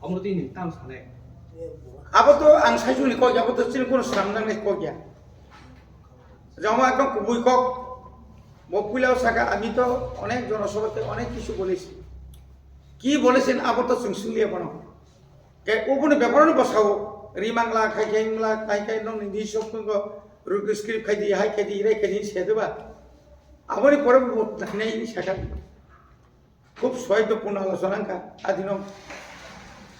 아무래도 이 땀 사네. 아버도 안 사주니 거기 아버도 쓰는 거는 사람들이 거기야. 정말 একদম কুবুই কক মকুলাও সাকা আমি তো অনেক জনসভাতে অনেক কিছু বলেছি কি বলেছেন আবার তো শুনলিয়ে বানো কে ওপনে ব্যাপারও বসাও রিমাংলা খাইখাইংলা খাইখাই নং নিদি সবঙ্গ রুগ স্ক্রিপ্ট খাইদি হাই খাইদি রে খাইদি সেদেবা আবারই পরে নাই সাকা খুব সহায়তাপূর্ণ আলোচনাঙ্কা আদিন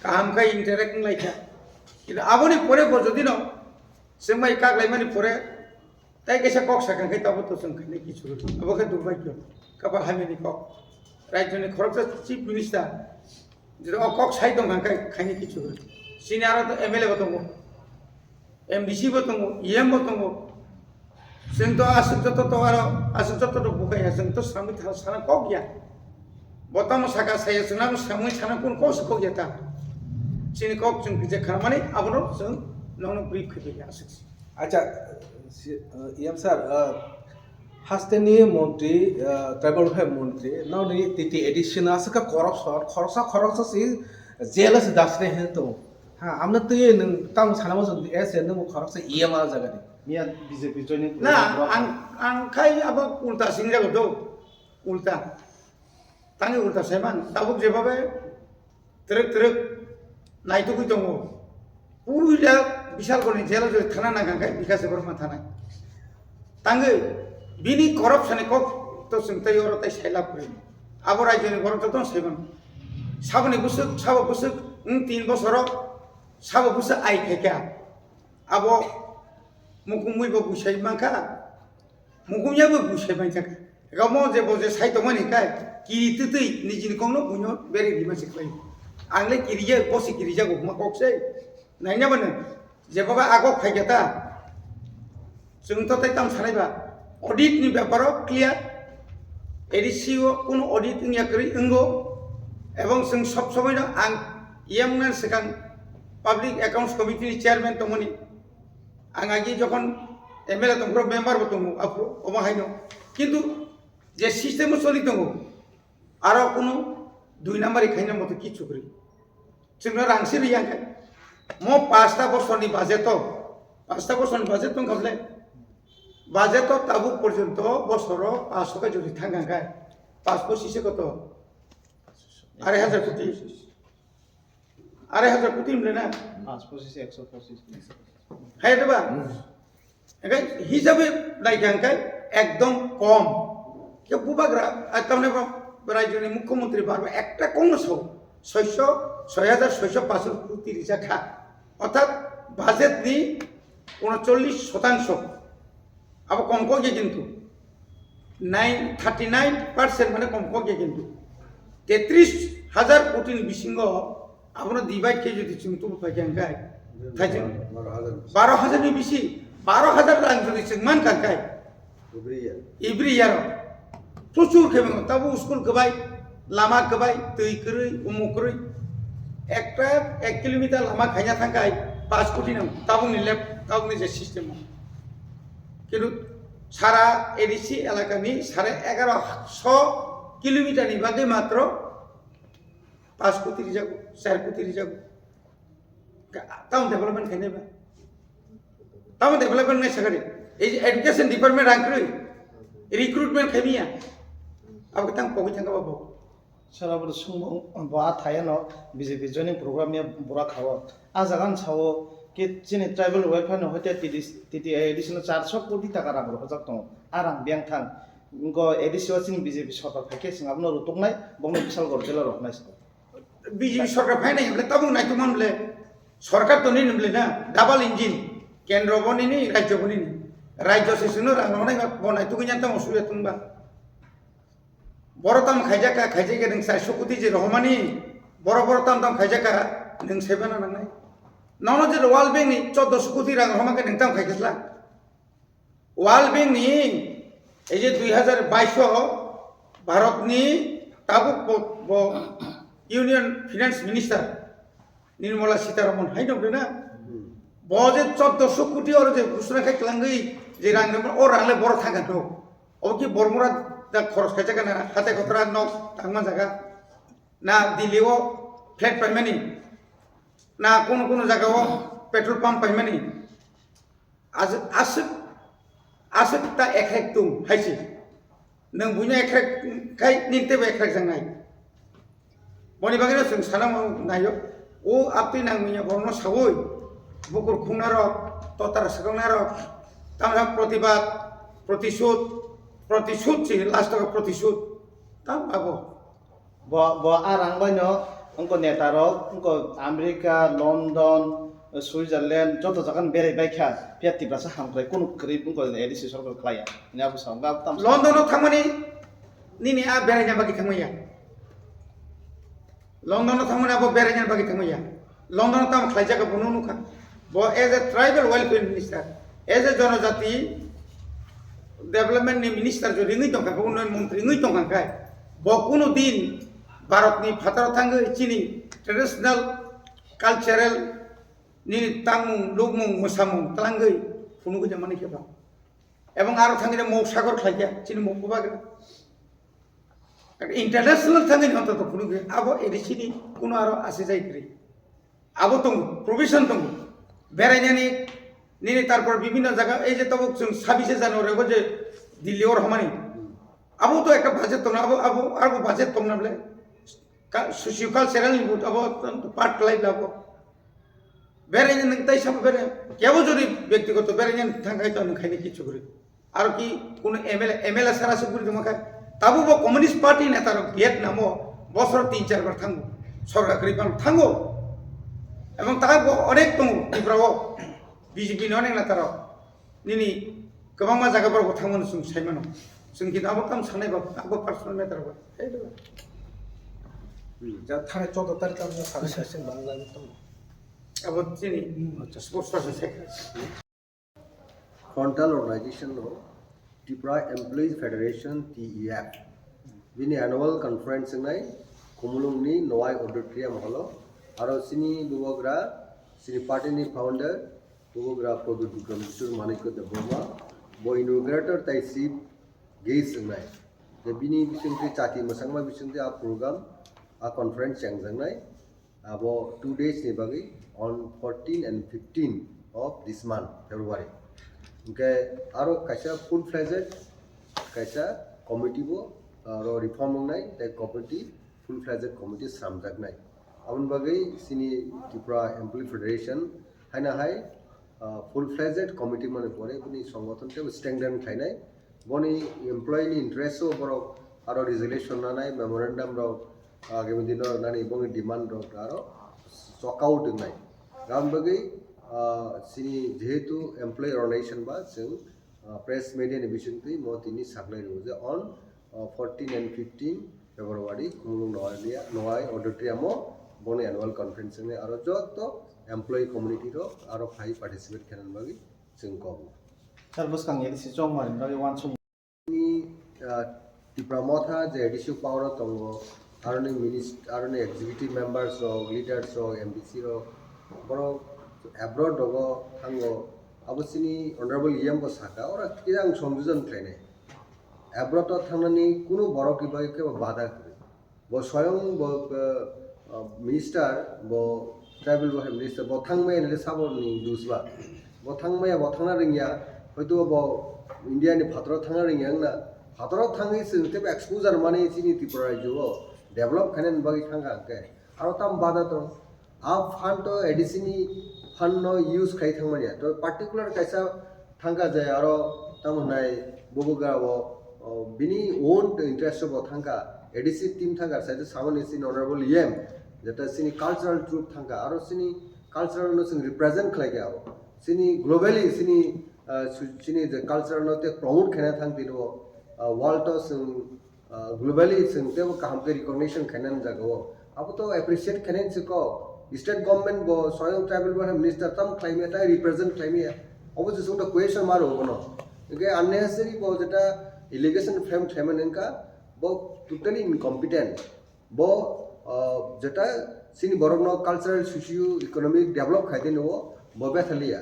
কাহামখাই ইন্টারেক্টিং লাইকা কিন্তু আবারই পরে যদি ন সেমাই কাগলাইমানি পরে তাই কেসা কক সাকান খাই তাবো তো जों খাইনি কিছু আবকে দুর্ভাগ্য কাবা হামিনি কক রাজ্যনি খরকটা চিফ মিনিস্টার যে কক সাই দं খাই খাইনি কিছু সিনি আরো তো এমএলএ বতঙ্গ এমডিসি বতঙ্গ ইএম বতঙ্গ जों তো আসুচত তো আরো আসুচত তো বুকাইয়া जों তো সামি সানা কক গিয়া বতম সাকা সাইয়া जोंना সামুই সানা কোন কস কক গিয়া সিনি কক जों যে খামানি আবনো जों নন ব্রিফ খাইয়া আসছি আচ্ছা ইয়াম স্যার হাস্তেনি মন্ত্রী ট্রাইবাল ওয়েলফেয়ার মন্ত্রী নাউনি তিতি এডিশন আসকা করাপশন খরচা সি জেলাস দাসনে হে তো হ্যাঁ আমরা তো এই তাম সানামো এস এন খরচা ইএম আর জায়গানি মিয়া বিজেপি জয়নিং না আং খাই আবার উল্টা সিংজাগো তো উল্টা তাঙ্গে উল্টা সাইমান তাবুক যেভাবে তেরেক তেরেক নাইতুকুই দङ পুরুলিয়া বিশাল করে জেলা যদি থানা না গাঙ্গাই বিকাশে বর্মা থানায় তাঙ্গে বিনি করপশনে কক তো চিন্তাই ওর তাই সাইলাপ করে আবার রাজ্যনি গরম তো সাইবান সাবনি বুসুক সাব বুসুক 3 বছর সাব বুসুক আই খাইকা আবো মুকুমুইবো বুসাই মাখা মুকুমিয়াবো বুসাই মাইজাকা গামো যে বজে সাইতো মানি কাই কিরি তুই নিজিন কংনো বুনো বেরে দিমাসি খাই आंले किरिया बसी किरिया गो मा कक्से नायना बने जेबाबा आगो फाइगेता जों तो ताम सानायबा ऑडिट नि ब्यापार क्लियर एडिसिओ कोन ऑडिट निया करि इंगो एवं जों सब समयनो आं इएमएन सिगां पाब्लिक अकाउंट्स कमिटी नि चेयरमैन तमनि आं आगि जखन एमएलए तंग्रो मेंबर बतमु आपरो अमाहायनो किन्तु जे सिस्टेम चलि दङ आरो कोनो 2 नाम्बार खाइनो मते किछु करि जोंनो रांसि रियाखै मो 5टा बছरनि बाजेट 5टा बছरनि बाजेट दं गाबले बाजेट ताबुक पर्यन्त बছर 500 का जुदि थांगांगाय 525 कत 2500 कोटी 2500 कोटी मलेना 525 125 हायदबा एगाय हिसाबै नायगांगाय एकदम कम के बुबाग्रा आतामने রাজ্যের মুখ্যমন্ত্রী বারবার একটা কংগ্রেস হোক 6635 টাকা অর্থাৎ বাজেট নি 39% আবার কম কগে কিন্তু 39% মানে কম কগে কিন্তু 33000 কোটি বিসিঙ্গ আমরা ডিভাইড কে যদি চিন্তু পাইগান গায় থাইছে 12000 নি বিসি 12000 রাং যদি মান কাকাই এভরি ইয়ার প্রচুর খেবে তাবো স্কুল গবাই লামা গবাই তৈ কरै উমুক কरै একটা 1 কিলোমিটার লামা খাইনা থাকাই 5 কোটি নাম তাবো নিলে তাবো যে সিস্টেম কিন্তু সারা এডিসি এলাকানি 1150 কিলোমিটার নি বাদে মাত্র 5 কোটি যাবো 4 কোটি যাবো তাও ডেভেলপমেন্ট খাইনেবা তাও ডেভেলপমেন্ট নাই সাগরে এই এডুকেশন ডিপার্টমেন্ট রাখরই रिक्रुटमेंट खाइमिया अब तंग पगै थांगा बाबू साराबर सुंग बा थायानो बीजेपी जॉइनिंग प्रोग्राम में बुरा खाओ आ जगान छाओ कि चिनि ट्राइबल वेलफेयर न होते टीटी एडिशनल 400 कोटी टाका रां हजक दं आराम बेंक थां गो एडिसिओ चिनि बीजेपी सरकार फाके सिंग आपनो रुतुकनाय बंगनो विशाल गरजेला रखनाय बीजेपी सरकार फायनाय हमले तबु नाय तुमनले सरकार तो निनमले ना डाबल इंजिन केंद्र बनिनि राज्य बनिनि राज्य सेसनो रांगनाय बनाय तुगैया तम असुबिदा तुंबा बरताम खाइजाका खाइजाके नों 400 कोटी जे रहमानि बरताम खाइजाका नों सेबाना नांनाय ननो जे वर्ल्ड बैंक नि 1400 कोटी रां रहमाके नों ताम खाइगेसला वर्ल्ड बैंक नि ए जे 2022 भारत नि ताबु union finance minister Nirmala Sitharaman हाइनोबेना बजे 1400 कोटी और जे घोषणा खाइलांगै जे रां और रांले बर थागोन तो ओके बरमरा दा खरस खाइजाका ना हाते खतरा न थांमा जागा ना दिल्लीआव फ्लेट पाइमानि না কোনো জায়গাও পেট্রোল পাম্প পাইমানি আজ আসুক তা এক তুম হাইছি नों बुझनो एख्रेक खाय निंतेबो एख्रेक जांनाय बनि बागैनो जों सानाम नायो ओ आपति नांमिया बरनो सावै बुकुर खुंनारक ततार सगंनारक तामरा प्रतिबाद प्रतिशोध छि लास्ट प्रतिशोध ताम बाबो bo arang baino onko netarok onko America London Switzerland joto jagan berai baikha piati brasa hamkrai kono krip onko edisi sorko klaya ni abu sangga tam लन्डनाव थांमानि निनि आ बेरायनो बागै थांमाया लन्डनाव थांमानि आबो बेरायनो बागै थांमाया लन्डनाव ताम खायजागा बनो नुखा बो as a tribal welfare minister as a जनजाति डेभलपमेंट नि मिनिस्टार जो रिङै दंखा उन्नयन मन्त्री रिङै दंखा बो कुनु दिन भारतनि फाताराव थांगो चिनि ट्रेडिशनल कालचारेल नि तांमुं लुगमुं मोसामुं तलांगै फुनुगै जामानि केबा এবং আরো থাঙ্গিনে মৌসাগর খাইয়া চিনি মৌবাগের ইন্টারন্যাশনাল থাঙ্গিনে অন্তত ফুনুগে আবো এডিসিনি কোনো আরো আসে যাইত্রি আবো তঙ্গ প্রভিশন তঙ্গ বেড়াইনানি নিনি তারপর বিভিন্ন জায়গা এই যে তবক जों 26 জানুয়ারি হবো যে দিল্লি ওর হমানি আবো তো একটা বাজেট তঙ্গ আবো বাজেট তঙ্গ নাবলে সোশিও কালচারাল নিবুত আবো পার্ট লাইফ লাবো বেড়াইনে তাই সব বেড়ে কেউ যদি ব্যক্তিগত বেড়াইনে থাঙ্গাই তো খাইনি কিছু করে আর কি কোন এমএলএ সারা সুপুরি তোমাকে তাবু বো কমিউনিস্ট পার্টি নেতার ভিয়েতনামও বছর 3-4 বার থাঙ্গো সরকারি পাল থাঙ্গো এবং তা অনেক দङ ত্রিপুরাও বিজেপি অনেক নেতার নিনি गोबां मा জায়গাफोराव थांमोन जों साइमानो जों কিন্তু আবো কাম সানাই বাবু আবো পার্সোনাল ম্যাটার বাবু যা থানে 14 তারিখ আমরা সাড়ে 7 বাংলা তো আবো চিনি sports person frontal organization of Tripura Employees Federation TEF. Bini annual conference ngai Kumulungni Noai Auditorium holo. Aro sini bubogra sini party ni founder bubogra Produt Bikram Kishore Manikko Debroma bo inaugurator tai sip gays ngai. The bini bisingti chati masangma bisingti a program a conference yang ngai abo 2 days ni bagi on 14 and 15 of this month February. Okay, aro kaisa full fledged kaisa committee bo aro reform nai the committee full fledged committee samjak nai abun bagai sini Tripura Employee Federation haina hai full fledged committee mane pore buni সংগঠন te strengthen khainai boni employee ni interest o borok aro resolution na nai memorandum ro agami dinor nani boni demand ro aro chockout nai ram bagai sini যেহেতু employee organisation বা जों press media নিবিসংতি মতিনি সাকলাই রোজে on 14 and 15 ফেব্রুয়ারি কুমুলুং নয় অডিটোরিয়ামো বনে annual conference নে আরো যত employee community रो আরো ফাই পার্টিসিপেট খেলান বাগি जों কব sar buskang edisi jongmari bagi wan sum ni diplomata যে এডিসিও পাওয়ার তঙ্গ আরনি মিনিস্টার আরনি এক্সিকিউটিভ মেম্বারস ও লিডারস ও এমবিসি रो বড় abroad dogo hango abosini honorable yam bo saka ora kirang সংযোজন প্লেনে abroad to thanani kuno boro kibai ke bada kore bo soyong bo minister bo tribal bo minister bo thangmai ne sabor ni dusba bo thangmai bo thangna ringya hoito bo india ni phatro thangna ringya na phatro thangi sinte exposure mane sini tripura jo develop khanen bagi thanga ke aro tam bada to आप fund तो एडिसिनी fund no use खाई थांगमानिया तो particular कैसा थांगा जाय आरो तमनाय बोबोगा वो बिनी own interest बो थांगा ADC team थांगा side सामने सिन ऑनरेबल एम जेटा सिनी कल्चरल ट्रुप थांगा आरो सिनी कल्चरल नो सिन रिप्रेजेंट खाई गया सिनी ग्लोबली सिनी जे कल्चरल नो ते प्रमोट खाना थांगति रो वर्ल्ड तो सिन ग्लोबली सिन ते काम के रिकॉग्निशन खाना जागो अब तो एप्रिशिएट खाने सिको स्टेट गवर्नमेंट बो सोयल ट्राइबल बो मिनिस्टर तम climate I represent climate obviously so the question maro bono okay unnecessary bo jeta allegation frame themenenka bo totally incompetent bo jeta sini borogno cultural socio economic develop khaide no bo bethalia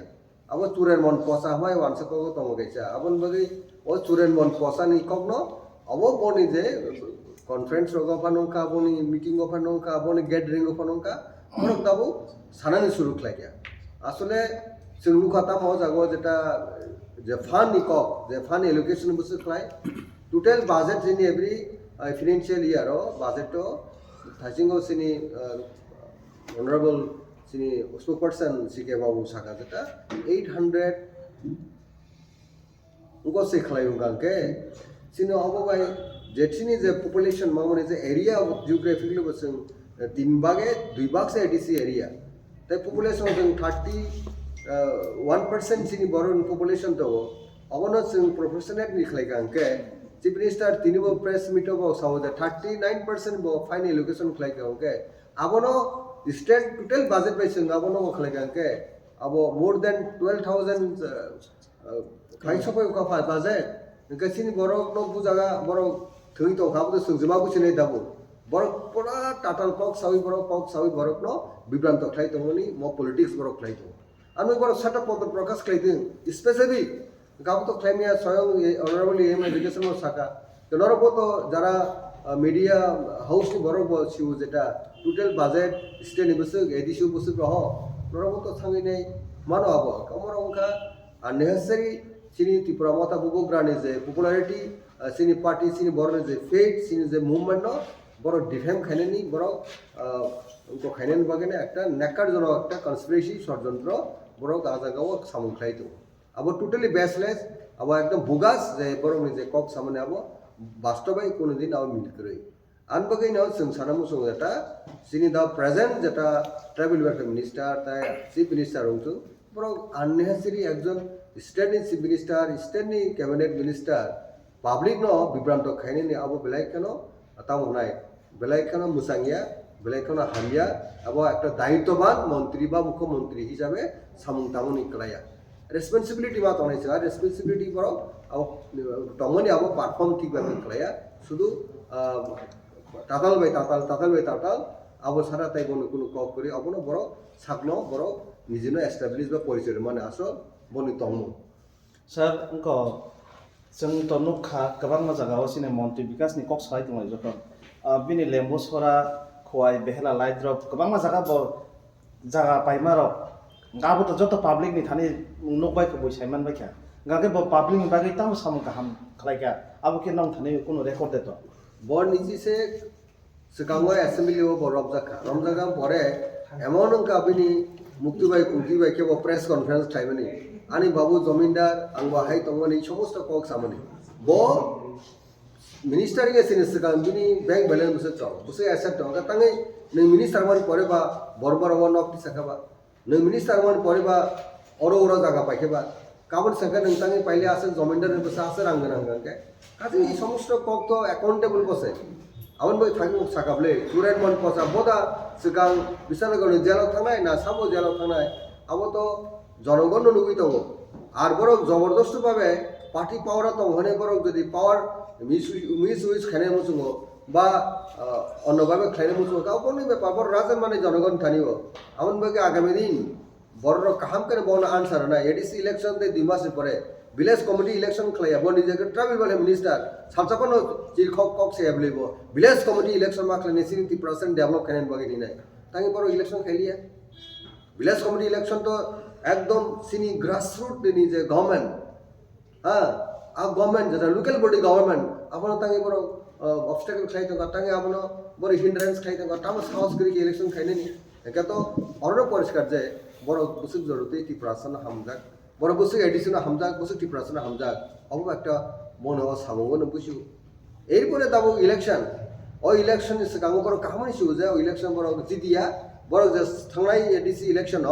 abo turen mon posa hoi wansa ko tongo gaisa abon bagi o turen mon posa ni kokno abo boni je conference rogo panonka boni meeting of panonka boni gathering of panonka borok dabu sanani suru khlaiya asole sungnu khata mo jago jeta je fund nikok je fund allocation busu khlai total budget in every financial year budget to thasingo sini honorable sini spokesperson sike babu saka jeta 800 ugo se khlai ungangke sini obobai जेठिनी J population मामने J area geographically बसं 3 भागे 2 भाग से ADC area ते population जों 31% सिनी बरन population तो अबनो जों प्रोफेशनल निखलायगांके चीफ मिनिस्टर तिनिबो प्रेस मीट बो साव 39% बो फाइनल एलोकेशन खलायगांके अबनो स्टेट टोटल बजट बाय जों अबनो खलायगांके अबो मोर देन 12000 खाइसपय का बजट नकसिनी बरक न बुजागा बरक थोई तो खाबो संजमा बुछने दाबो बरक पुरा टाटाल पक सावि बरक न विभ्रांत खलाय तंगनि म पॉलिटिक्स बरक खलाय तो आनु बरक सटा पद प्रकाश खलायदों स्पेशली गाबो तो खलायनिया स्वयं ऑनरेबल एम एजुकेशन म साका नरबो तो जारा मीडिया हाउस नि बरक सिउ जेटा टोटल बजट स्टेट निबसु एडिसु बसु रह नरबो तो थांगिनै मानो आबो कमरो उनका unnecessary sini Tripura mata bubu grane je popularity sini party sini borne je fate sini je movement no boro defame khaineni boro unko khainen bagene ekta nakar jono ekta conspiracy ষড়যন্ত্র boro gajagao samung khlaito abo totally baseless abo ekdom bogus je boro je kok samone abo bastobai kono din abo mil korei anbagai no sung sanamu sung eta sini the present jeta travel welfare minister tai chief minister ongtu boro unnecessary ekjon स्टेटनि chief minister स्टेटनि cabinet minister public no विभ्रांत खाइने अब बेलायखनो तामनाय बेलायखनो मुसांगिया बेलायखनो हामिया अब একটা দায়িত্ববান মন্ত্রী বা মুখ্যমন্ত্রী হিসাবে সামুং তামনি কলায়া রেসপন্সিবিলিটি বা তনাইছা রেসপন্সিবিলিটি বড় अब তমনি अब পারফর্ম ঠিকভাবে কলায়া শুধু তাতাল বাই তাতাল अब সারা তাই কোনো কক করে অবনো বড় সাকনো বড় নিজেনো এস্টাবলিশ বা পরিচয় মানে আসল boni tongmu sir engko जों तो नुखा गोबां जायगायाव सिने मन्त्रि विकासनि कक सहाय दङ जखन बिनि लेम्बु सरा खवाय बेहला लाइद्रप गोबां जायगा ब जागा पाइमार गाबो तो जत पब्लिक नि थानि नुकबाय को बयसायमान बायखा गागे ब पब्लिक नि बागै ताम साम गाहाम खलायका आबो के नं थानि कोनो रेकर्ड देतो बन निजि से सिगांगो असेंबली व बरब जाखा रमजागा परे एमन का बिनि मुक्तिबाई कुंतिबाई के प्रेस कॉन्फ्रेंस थाइबनि आनी बाबू जमींदार आं बाहाय तंगनि समस्त कक सामनि ब मिनिस्टर के सिने सिगां बिनि बैंक बैलेंस बुसे चौ बुसे एसेट दं तांगै नै मिनिस्टर मान परे बा बरबर व नक तिसाखाबा नै मिनिस्टर मान परे बा अरो जागा पाइखेबा काबन संका नोंतांगै पाइले आसे जमींदार बुसे आसे रांगनांगां के काजि समस्त कक तो अकाउंटेबल बसे आवन बै थांगै साकाबले टुरेट मन पसा बोदा सिगां बिसानगरनि जेलाव थांनाय ना साबो जेलाव थांनाय अब तो जनगण नुगै दङ आर बरक जबरदस्त भावे पार्टी पावार दं हने बरक जदि पावार मिस खाने मुसुङो बा अन्न भावे खाइने मुसुङो गावनि बेपार बर राजन माने जनगण थानियो आवन बगे आगामी दिन बर काहाम करे बन आन्सार ना एडीसी इलेक्शन दे 2 मास परे विलेज कमिटी इलेक्शन खलाया बनि जगे ट्राइबल वाले मिनिस्टर सालसापन चिरखक कक से एबलेबो विलेज कमिटी इलेक्शन मा खलाने 70% डेभलप खाने बगे दिनाय तांगे बर इलेक्शन खाइलिया विलेज कमिटी इलेक्शन तो एकदम सिनी ग्रासरूट दिनी जे गवर्नमेंट हां आ गवर्नमेंट जे लोकल बॉडी गवर्नमेंट आपण तांगे बरो ऑब्स्टेकल खाइ तो तांगे आपण बरो हिंड्रेंस खाइ तो ताम साहस करी के इलेक्शन खाइने नि एका तो अरनो परिष्कार जे बरो बुसुक जरुते ती प्रासन हमजाक बरो बुसुक एडिशन हमजाक बुसुक ती प्रासन हमजाक अब একটা মন হওয়া সামঙ্গ নবুসু এরপরে দাবো ইলেকশন ও ইলেকশন সিগাঙ্গ বড় কাহামনি সুজে ও ইলেকশন বড় জিতিয়া বড় যে থাংনাই এডিসি ইলেকশন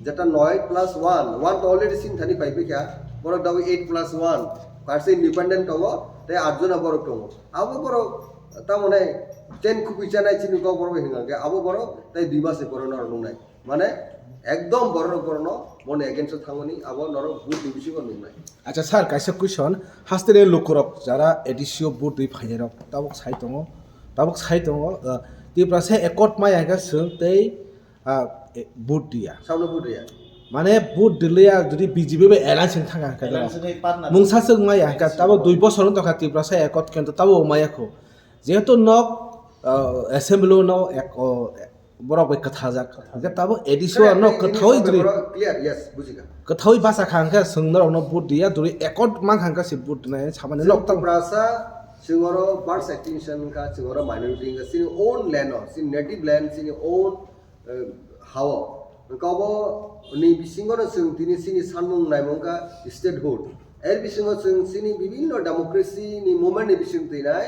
যেটা 9+1 1 তো অলরেডি সিন থানি পাইবে क्या বড় দাবো 8+1 পারসে ইন্ডিপেন্ডেন্ট হবো তাই আটজনা বড় টঙ্গ আবো বড় তা মনে 10 কুপি চানাই চিনি গো বড় হিঙ্গাকে আবো বড় তাই 2 মাসে বড় নর নুনাই মানে একদম বড় বড় মনে এগেইনস্ট থাঙ্গনি আবো নর বুট দিবিসি গো নুনাই আচ্ছা স্যার কাইসা কুইশন হাস্তেরে লোকরক যারা এডিসিও বুট দুই ফাইরক তাবক সাই দङ তিপ্রাসে একট মাই আইगा जों तै बुट दिया सावनो बुट दिया माने बुट दिलिया जुदि बिजेपि एलायन्स थाङा कादा मुंसा जों माय आइगा ताबो 2 बছर तका तिप्रासे एकट केन्ट ताबो मायाखौ जेहेतु नक एसेम्बली न एक borok bai kathajak ke tabo edition no kathoi dri clear yes বুঝিকা kathoi basa khangka sungnar no bud dia duri ekot mang khangka si bud na samane lok tang prasa singoro birth extinction ka singoro minority ka sin own land or sin native land sin own hawa kabo ni bisingoro sing tini sini sanmung naimong ka statehood বিসঙ্গ সিনি বিভিন্ন democracy নি movement বিসঙ্গ তিনাই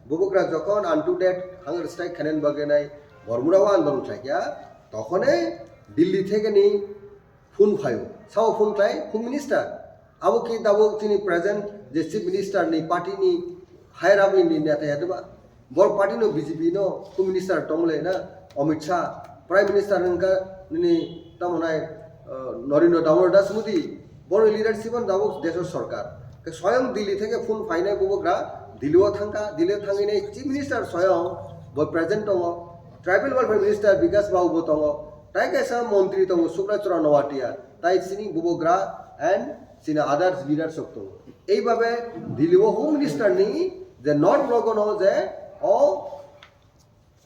বুবকরা যখন unto date hunger strike খানেন বাগে নাই বরমুরাও আন্দোলন থাকিয়া তখনে দিল্লি থেকে নি ফোন ফাইও সাও ফোন খাই হোম মিনিস্টার আবো কি দাবো তিনি প্রেজেন্ট যে চিফ মিনিস্টার নি পার্টি নি হায়ার আপ নি নেতা হেদবা বর পার্টি নো বিজেপি নো হোম মিনিস্টার টমলে না অমিত শাহ প্রাইম মিনিস্টার নঙ্কা নি তামনাই নরেন্দ্র দামোদর দাস মোদি বড় লিডারশিপ যাবো দেশের সরকার স্বয়ং দিল্লি থেকে ফোন ফাইনাই বুবকরা দিল্লিও থাঙ্গি নাই চিফ মিনিস্টার স্বয়ং প্রেজেন্ট দङ ট্রাইবেল ওয়েলফেয়ার মিনিস্টার বিকাশ বাবু দङ তাই কাইসা মন্ত্রী দङ শুক্রাচরা নওয়াটিয়া তাই সিনি বুবকরা এন্ড সিনি আদার্স লিডার্স দङ এইভাবে দিল্লিও হোম মিনিস্টার নি যে নট লগন যে অ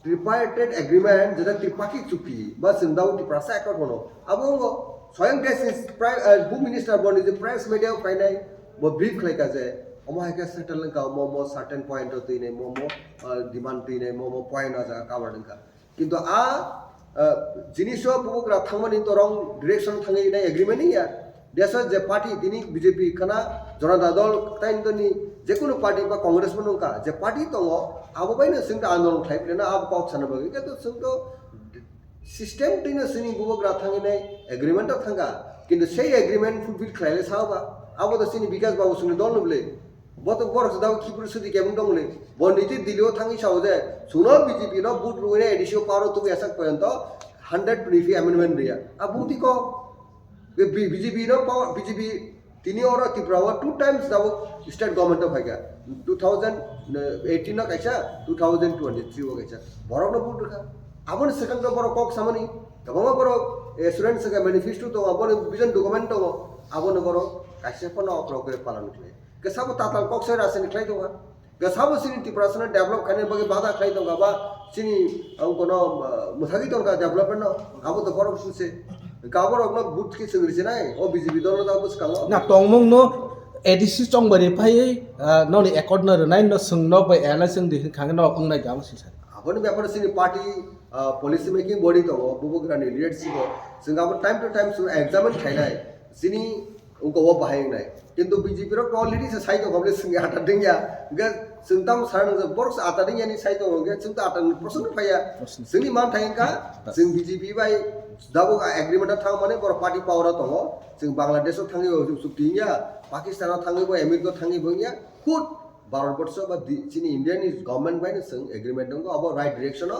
ট্রিপার্টেড এগ্রিমেন্ট যেটা ত্রিপাক্ষিক চুক্তি বা সিন্দাও ত্রিপ্রাসা একট হনো আবঙ্গ স্বয়ং দেশ হোম মিনিস্টার বনি যে প্রেস মিডিয়াও পাইনাই ব্রিফ খাইকা যে অমাহাইকা সেটেল নঙ্কা মমো সার্টেন পয়েন্ট তৈনে মমো ডিমান্ড তৈনে মমো পয়েন্ট আজা কাবার নঙ্কা কিন্তু জিনিসও বুবকরা থাংমানি তরং ডিরেকশন থাঙ্গি নাই এগ্রিমেন্ট ইয়া দেশের যে পার্টি তিনি বিজেপি খানা জনতা দল তাইনি যে কোনো পার্টি বা কংগ্রেস নঙ্কা যে পার্টি দङ আবো বাইনো जोंथ आन्दोलन खाइब्लेना आबो पाउट सानबो किन्तु जोंथ सिस्टेम तिनो जोंनि बुबकरा थांगिनाय एग्रीमेंट थांगा किन्तु सेई एग्रीमेंट फुलफिल खालायले साबा आबो तो जोंनि बिकास बाबु जोंनि दल नबले बत बरस दाव किपुर सुदि केबुं दंले बनिति दिलिओ थांगि साव जे सुनो बीजेपी नो बुट रुइने एडिसिओ पारो तुबे एसाक पर्यंत 120 अमेंडमेंट रिया आबुति को बीजेपी नो पावर बीजेपी তিনি ওরা ত্রিপুরা 2 টাইমস দাবো স্টেট গভর্নমেন্ট অফ হাইগা 2018 না কাইছা 2023 ও কাইছা বড় না বুট রেখা আপন সেকেন্ড বড় কক সামনি এবং বড় স্টুডেন্টস কা ম্যানিফেস্টো তো আপন ভিজন ডকুমেন্ট তো আপন বড় কাইছা পন অপ্রকে পালন করে কে সব তাতাল কক সে রাসনি খাই দোগা কে সব সিনি ত্রিপুরা সনে ডেভেলপ খানে বগে বাধা খাই দোগা বা সিনি কোনো মুথাগি তো ডেভেলপমেন্ট আবো তো বড় সুসে गाबर अगला बुट की संगरिसे नाय ओ बीजेपी दल दा बस Congo na tongmong no edisi chongbari phai no ni accord na nai no sungno bai ala sing di khang no kungnai gam sisa আপনি ব্যাপারে সিনি পার্টি পলিসি মেকিং বডি তো বুবকরানি লিডারশিপ जों अब टाइम टू टाइम एग्जामिन खाइनाय सिनी उनको वो बाहायनाय किंतु बीजेपी रो ऑलरेडी से साइड गबले सिंग आटा दिंया गे जों ताम सारन जे बरस आटा दिंयानि साइड गे जों ता आटा प्रश्न फाया जोंनि मान थायका जों बीजेपी बाय दाबो एग्रीमेंट थां माने बर पार्टी पावर दङ जों बांग्लादेशआव थाङो सुक्तिया पाकिस्तानाव थाङो आमेरिका थाङो बया खुद भारतबर्ष बा चिनि इंडियन गवर्नमेंट बाय जों एग्रीमेंट दङ अब राइट डाइरेक्शन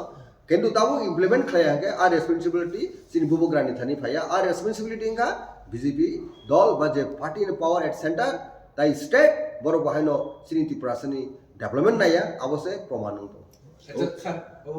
किंतु दाबो इम्प्लीमेंट खायाके आ रेस्पॉन्सिबिलिटी चिनि बुबुग्रानि थानि फाया आ रेस्पॉन्सिबिलिटी का बीजेपी दल बा जे party in power at centre ताई स्टेट बर बाहायनो चिनि त्रिपुरासनि डेवलपमेंट नाया अबसे प्रमाण दङ